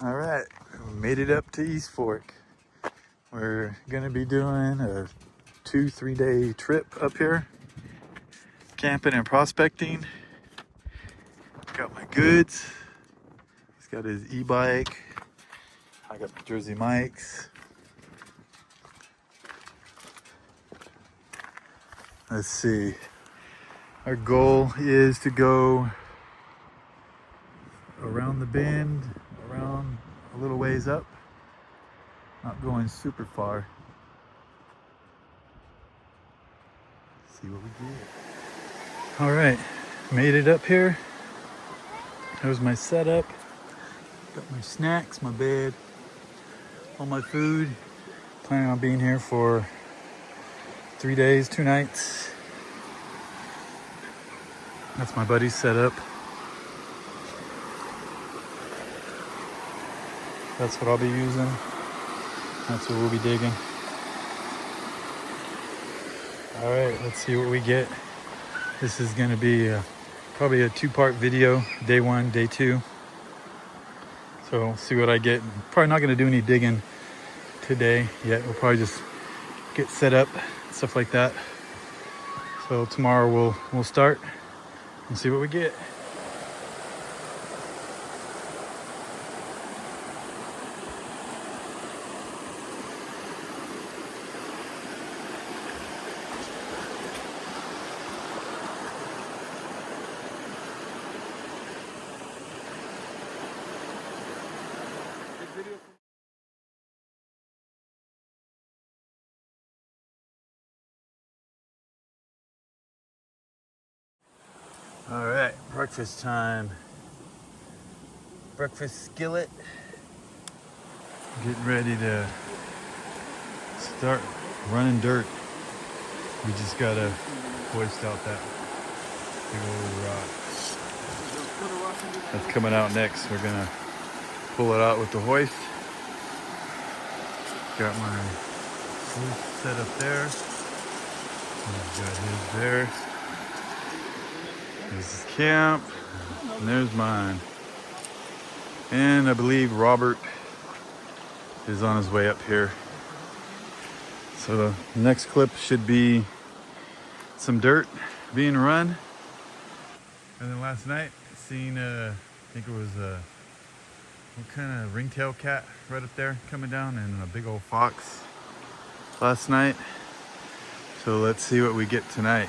All right, we made it up to East Fork. We're gonna be doing a 2-3 day trip up here, camping and prospecting. Got my goods. He's got his e-bike. I got the Jersey mics. Let's see. Our goal is to go around the bend, around a little ways up. Not going super far. See what we get. All right, made it up here. There's my setup. Got my snacks, my bed, all my food. Planning on being here for 3 days, 2 nights. That's my buddy's setup. That's what I'll be using. That's what we'll be digging. All right, let's see what we get. This is gonna be probably a 2-part video, day 1, day 2. So we'll see what I get. Probably not gonna do any digging today yet. We'll probably just get set up, stuff like that. So tomorrow we'll start and see what we get. All right, breakfast time. Breakfast skillet. Getting ready to start running dirt. We just gotta hoist out that big old rock. That's coming out next. We're gonna pull it out with the hoist. Got my hoist set up there. He's got his there. There's his camp, and there's mine. And I believe Robert is on his way up here. So the next clip should be some dirt being run. And then last night, seen I think it was what kind of ringtail cat right up there coming down, and a big old fox last night. So let's see what we get tonight.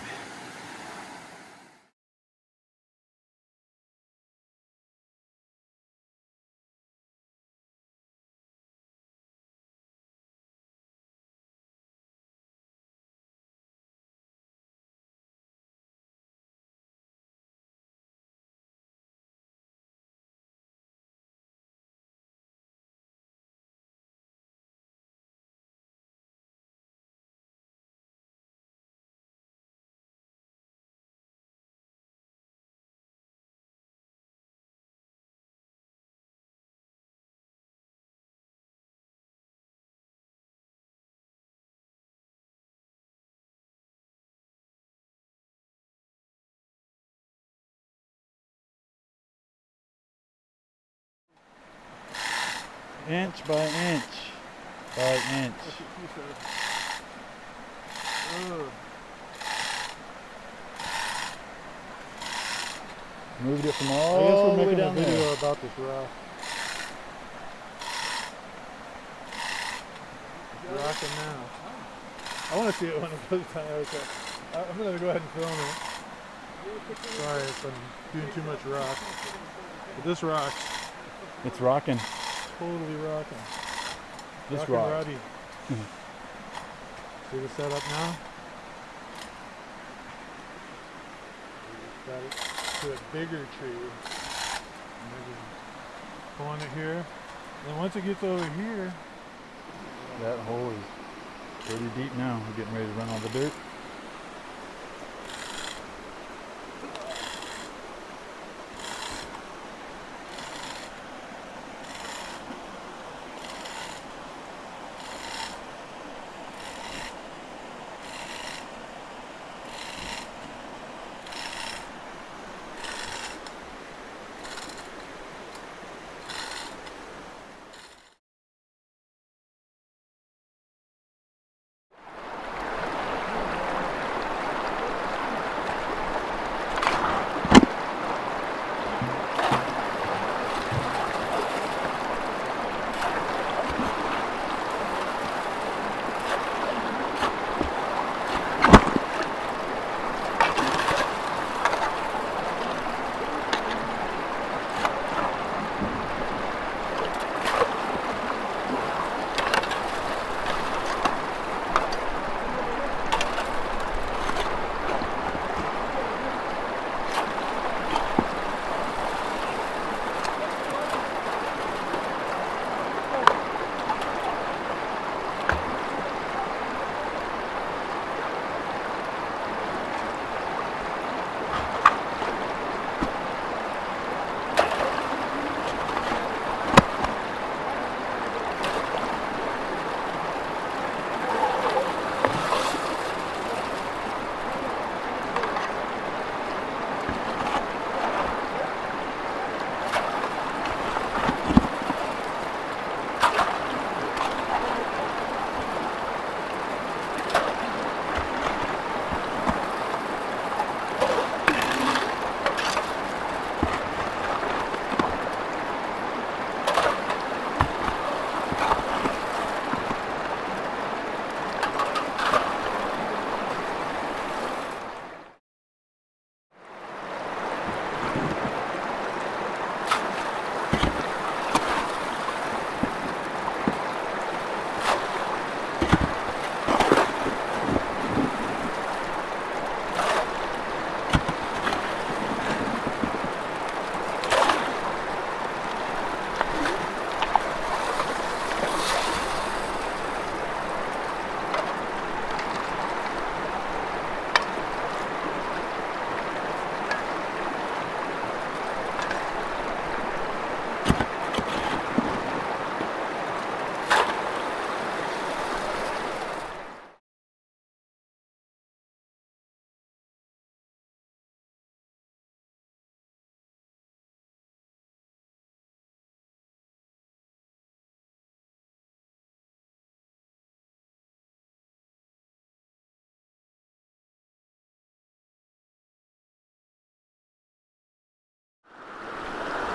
Inch by inch by inch. Moved it from all the way down there. I guess we're making a video about this rock. It's rocking now. I want to see it when it goes down. I'm going to go ahead and film it. Sorry if I'm doing too much rock. But this rocks. It's rocking. Totally rocking. This rock. See the setup now? Got it to a bigger tree. And then just pulling it here. And then once it gets over here, that hole is pretty deep now. We're getting ready to run all the dirt.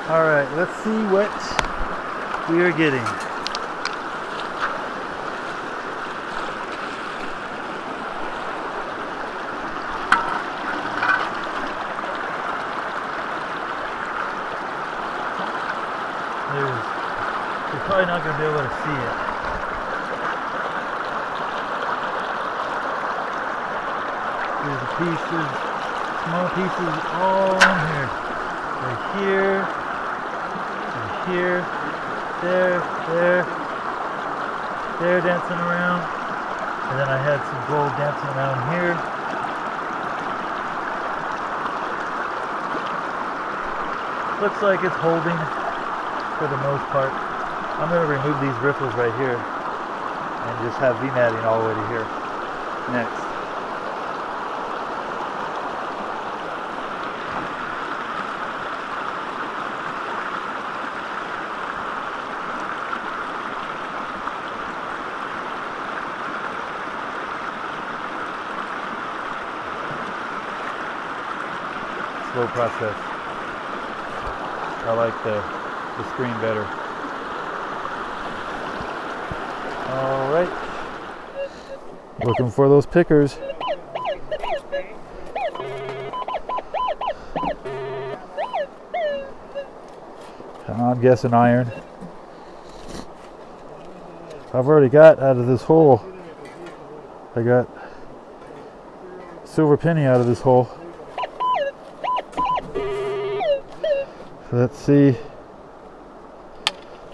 All right, let's see what we are getting. You're probably not going to be able to see it. There's the pieces, small pieces all in here. Right here, right here, there, dancing around. And then I had some gold dancing around here. Looks like it's holding for the most part. I'm going to remove these riffles right here and just have V-matting all the way to here next. Slow process. I like the screen better. All right. Looking for those pickers. I'm guessing iron. I've already got out of this hole. I got silver penny out of this hole. So let's see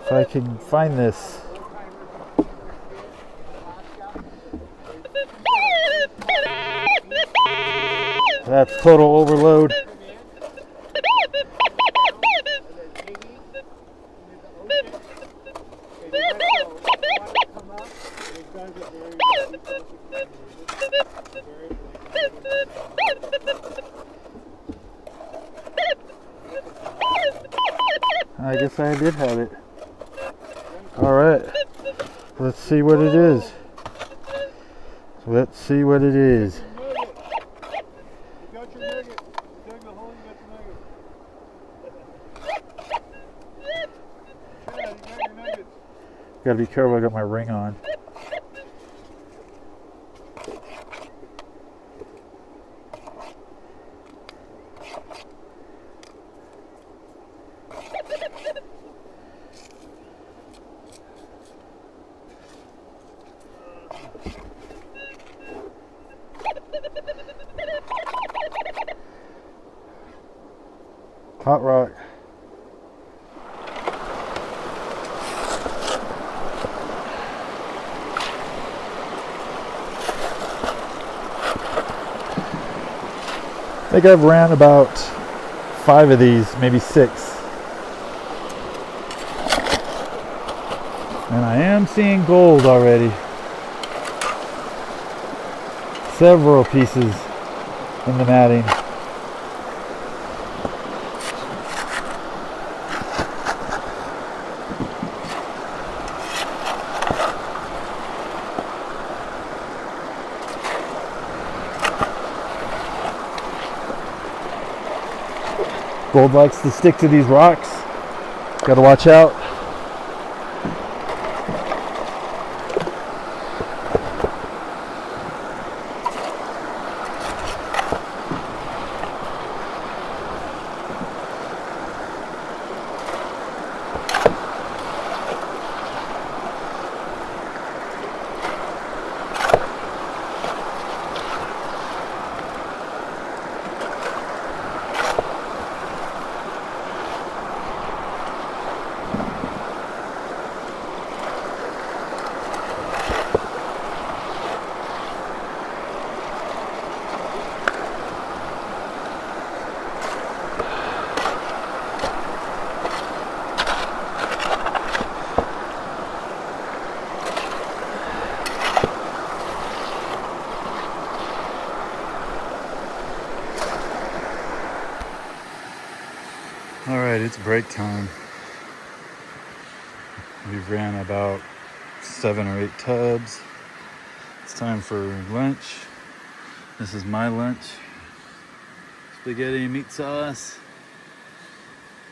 if I can find this. That's total overload. I guess I did have it. All right, let's see what it is. Let's see what it is. Gotta be careful, I got my ring on. Hot rock. I think I've ran about 5 of these, maybe 6. And I am seeing gold already. Several pieces in the matting. Gold likes to stick to these rocks. Gotta watch out. All right, it's break time. We've ran about 7 or 8 tubs. It's time for lunch. This is my lunch. Spaghetti, meat sauce,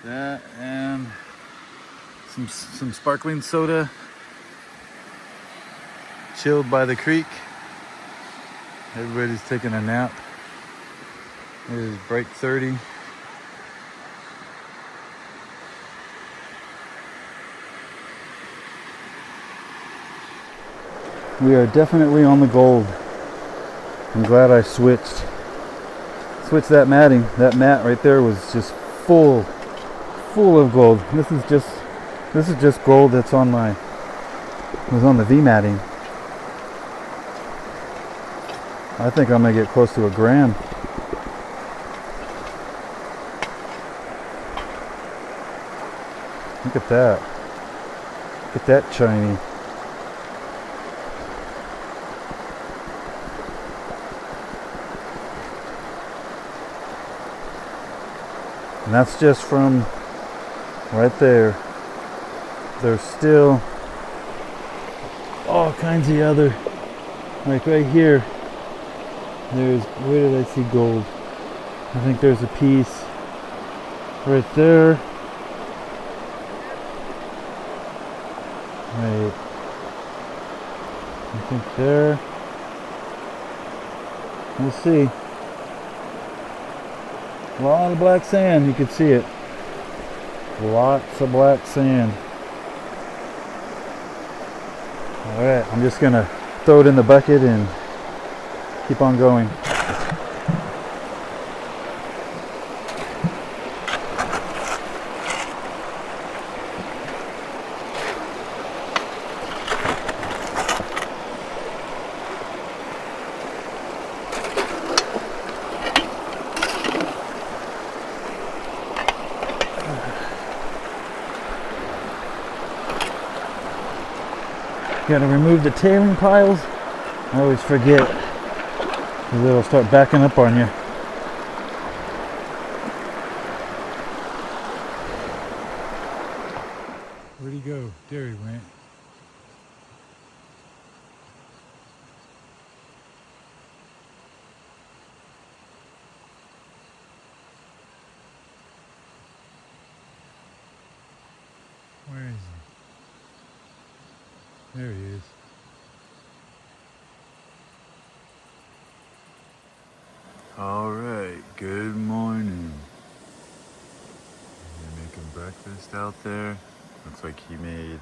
That and some sparkling soda. Chilled by the creek. Everybody's taking a nap. It is break 30. We are definitely on the gold. I'm glad I switched that matting. That mat right there was just full of gold. This is just gold that's on the V matting. I think I'm gonna get close to a gram. Look at that. Look at that shiny. And that's just from right there. There's still all kinds of other, like right here. Where did I see gold? I think there's a piece right there. Wait. I think there. Let's see. A lot of black sand, you can see it. Lots of black sand. Alright, I'm just gonna throw it in the bucket and keep on going. Gotta remove the tailing piles. I always forget, because it'll start backing up on you. Where'd he go? There he went. Where is he? There he is. All right, good morning. You're making breakfast out there. Looks like he made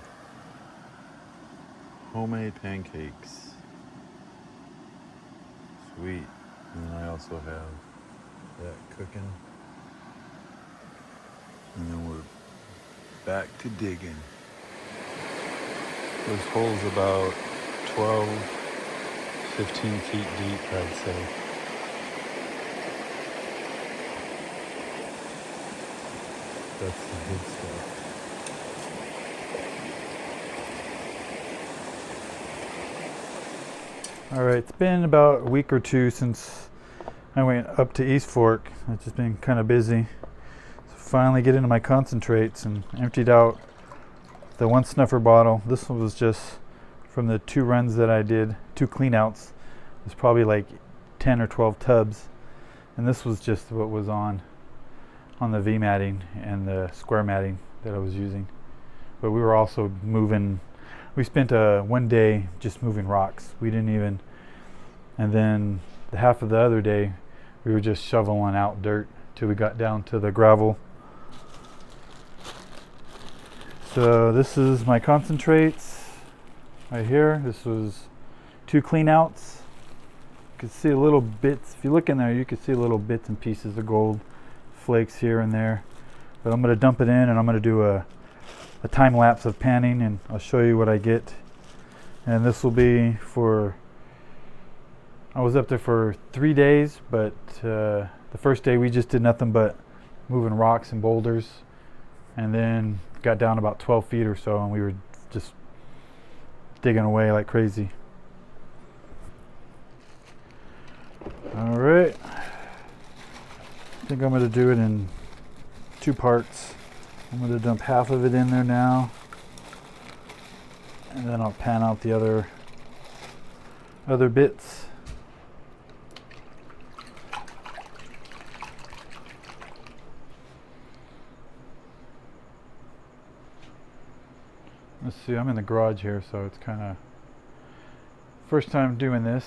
homemade pancakes. Sweet. And then I also have that cooking. And then we're back to digging. This hole's about 12, 15 feet deep, I'd say. That's the good stuff. All right, it's been about a week or two since I went up to East Fork. I've just been kind of busy. So finally get into my concentrates and emptied out the one snuffer bottle. This one was just from the 2 runs that I did, 2 clean outs. There's probably like 10 or 12 tubs. And this was just what was on the V matting and the square matting that I was using. But we were also moving, we spent one day just moving rocks. We didn't even, and then the half of the other day we were just shoveling out dirt till we got down to the gravel. So this is my concentrates right here. This was 2 clean outs. You can see a little bits, if you look in there you can see little bits and pieces of gold flakes here and there, but I'm going to dump it in and I'm going to do a time lapse of panning and I'll show you what I get. And this will be for, I was up there for 3 days, but the first day we just did nothing but moving rocks and boulders, and then got down about 12 feet or so and we were just digging away like crazy. All right, I think I'm going to do it in 2 parts. I'm going to dump half of it in there now, and then I'll pan out the other bits. Let's see, I'm in the garage here, so it's kind of first time doing this.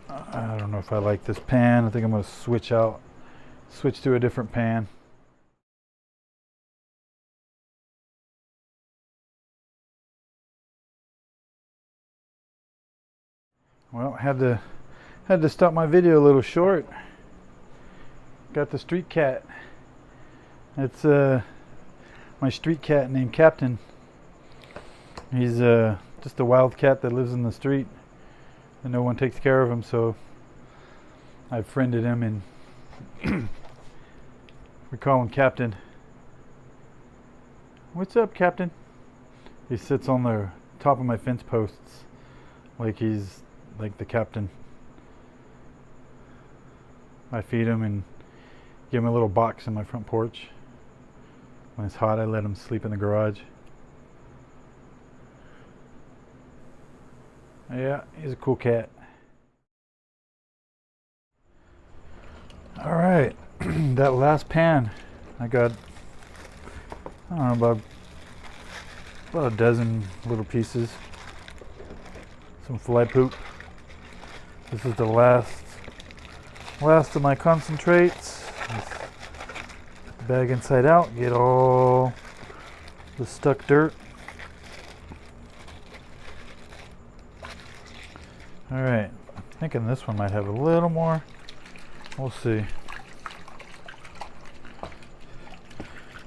I don't know if I like this pan. I think I'm going to switch to a different pan. Well, had to stop my video a little short. Got the street cat. It's my street cat named Captain. He's just a wild cat that lives in the street and no one takes care of him, so I've friended him and we call him Captain. What's up, Captain? He sits on the top of my fence posts like he's like the captain. I feed him and give him a little box in my front porch. When it's hot, I let him sleep in the garage. Yeah, he's a cool cat. All right, that last pan, I got, I don't know, about a dozen little pieces. Some fly poop. This is the last of my concentrates. Put the bag inside out, get all the stuck dirt. All right, I'm thinking this one might have a little more. We'll see.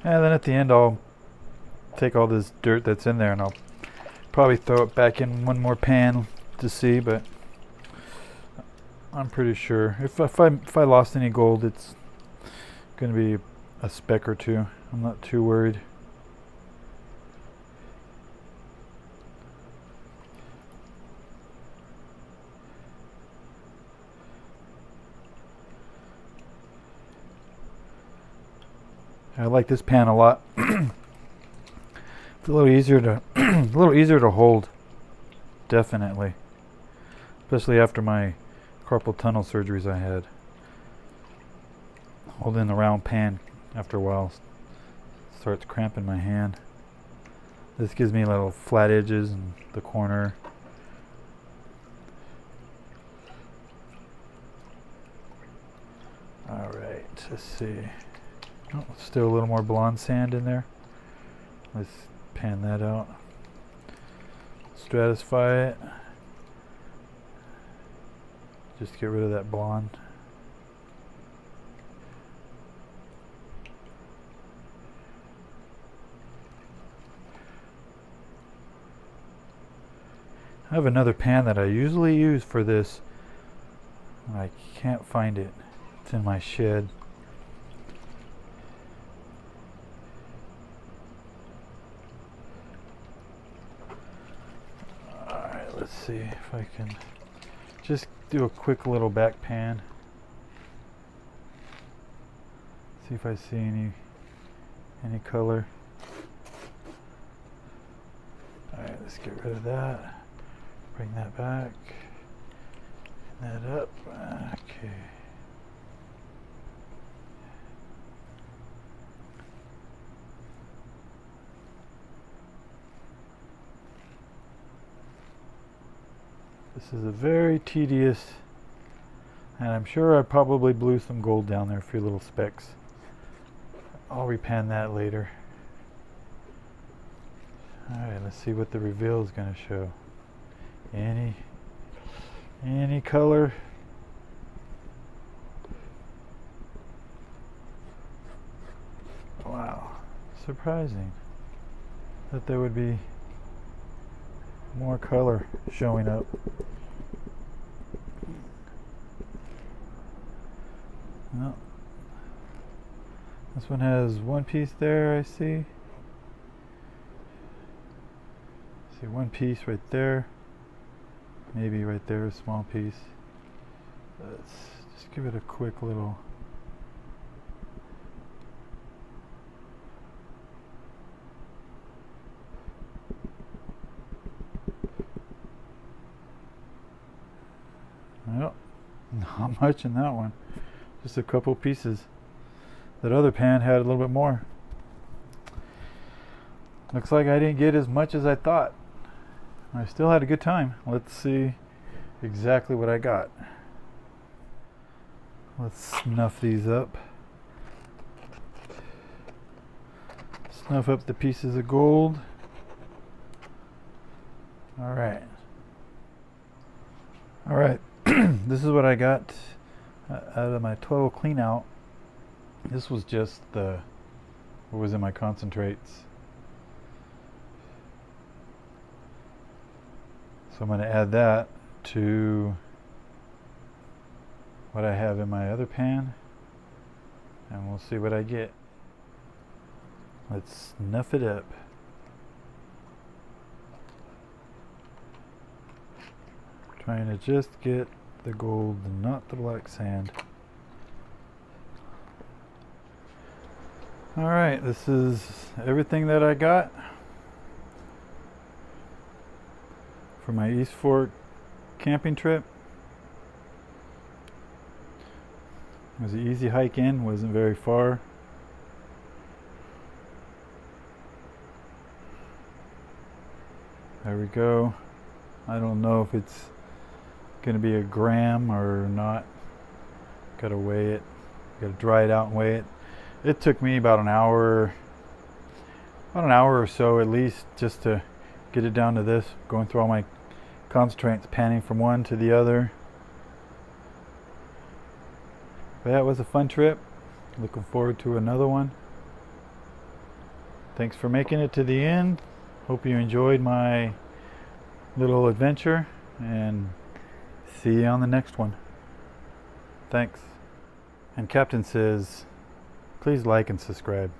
And then at the end, I'll take all this dirt that's in there and I'll probably throw it back in one more pan to see, but I'm pretty sure if I lost any gold, it's going to be a speck or two. I'm not too worried. I like this pan a lot. It's a little easier to hold, definitely. Especially after my carpal tunnel surgeries I had. Holding the round pan after a while starts cramping my hand. This gives me little flat edges in the corner. All right, let's see. Oh, still a little more blonde sand in there. Let's pan that out. Stratify it. Just get rid of that blonde. I have another pan that I usually use for this. I can't find it. It's in my shed. Let's see if I can just do a quick little back pan. See if I see any color. Alright, let's get rid of that. Bring that back. Bring that up. Okay. This is a very tedious, and I'm sure I probably blew some gold down there, a few little specks. I'll repan that later. Alright, let's see what the reveal is going to show. Any color. Wow, surprising that there would be more color showing up. No. This one has one piece there, I see. See one piece right there. Maybe right there, a small piece. Let's just give it a quick little. Yep. Not much in that one. Just a couple pieces. That other pan had a little bit more. Looks like I didn't get as much as I thought. I still had a good time. Let's see exactly what I got. Let's snuff these up. Snuff up the pieces of gold. Alright. Alright. This is what I got out of my total clean out. This was just what was in my concentrates. So I'm going to add that to what I have in my other pan, and we'll see what I get. Let's snuff it up. Trying to just get the gold and not the black sand. Alright, this is everything that I got for my East Fork camping trip. It was an easy hike in, wasn't very far. There we go. I don't know if it's going to be a gram or not. Gotta weigh it. Gotta dry it out and weigh it. It took me about an hour or so at least just to get it down to this. Going through all my concentrates, panning from one to the other. But yeah, it was a fun trip. Looking forward to another one. Thanks for making it to the end. Hope you enjoyed my little adventure, and see you on the next one. Thanks. And Captain says, please like and subscribe.